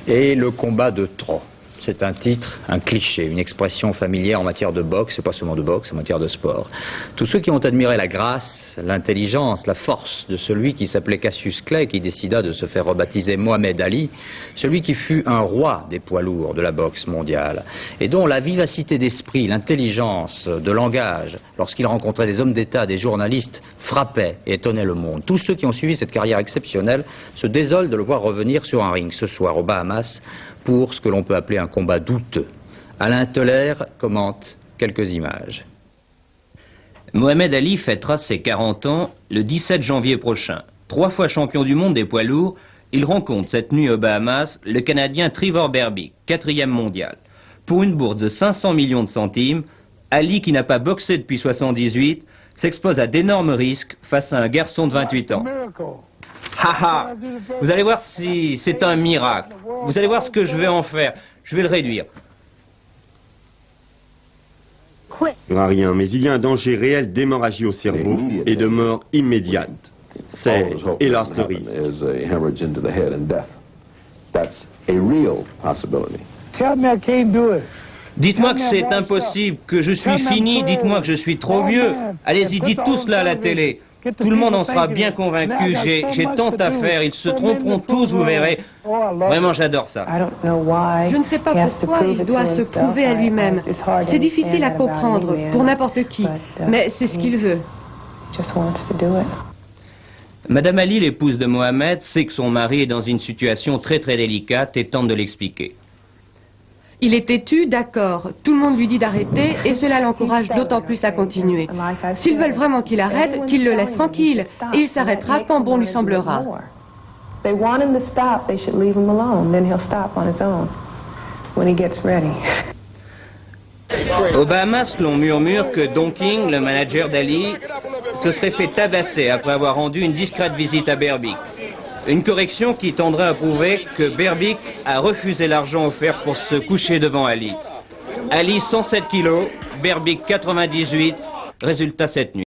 Et le combat de trop. C'est un titre, un cliché, une expression familière en matière de boxe, et pas seulement de boxe, en matière de sport. Tous ceux qui ont admiré la grâce, l'intelligence, la force de celui qui s'appelait Cassius Clay, qui décida de se faire rebaptiser Mohamed Ali, celui qui fut un roi des poids lourds de la boxe mondiale, et dont la vivacité d'esprit, l'intelligence de langage, lorsqu'il rencontrait des hommes d'État, des journalistes, frappait et étonnait le monde. Tous ceux qui ont suivi cette carrière exceptionnelle se désolent de le voir revenir sur un ring ce soir aux Bahamas pour ce que l'on peut appeler un combat douteux. Alain Teller commente quelques images. Mohamed Ali fêtera ses 40 ans le 17 janvier prochain. 3 fois champion du monde des poids lourds, il rencontre cette nuit aux Bahamas le Canadien Trevor Berbick, 4e mondial. Pour une bourse de 500 millions de centimes, Ali, qui n'a pas boxé depuis 78, s'expose à d'énormes risques face à un garçon de 28 ans. Haha, vous allez voir si c'est un miracle. Vous allez voir ce que je vais en faire. Je vais le réduire. Rien, mais il y a un danger réel d'hémorragie au cerveau et de mort immédiate. C'est, hélas, le risque. Dites-moi que c'est impossible, que je suis fini, dites-moi que je suis trop vieux. Allez-y, dites tout cela à la télé. Tout le monde en sera bien convaincu, j'ai tant à faire, ils se tromperont tous, vous verrez. Vraiment, j'adore ça. Je ne sais pas pourquoi il doit se prouver à lui-même. C'est difficile à comprendre pour n'importe qui, mais c'est ce qu'il veut. Madame Ali, l'épouse de Mohamed, sait que son mari est dans une situation très délicate et tente de l'expliquer. Il est têtu, d'accord. Tout le monde lui dit d'arrêter et cela l'encourage d'autant plus à continuer. S'ils veulent vraiment qu'il arrête, qu'ils le laissent tranquille. Et il s'arrêtera quand bon lui semblera. Aux Bahamas, l'on murmure que Don King, le manager d'Ali, se serait fait tabasser après avoir rendu une discrète visite à Berbick. Une correction qui tendrait à prouver que Berbick a refusé l'argent offert pour se coucher devant Ali. Ali 107 kilos, Berbick 98, résultat cette nuit.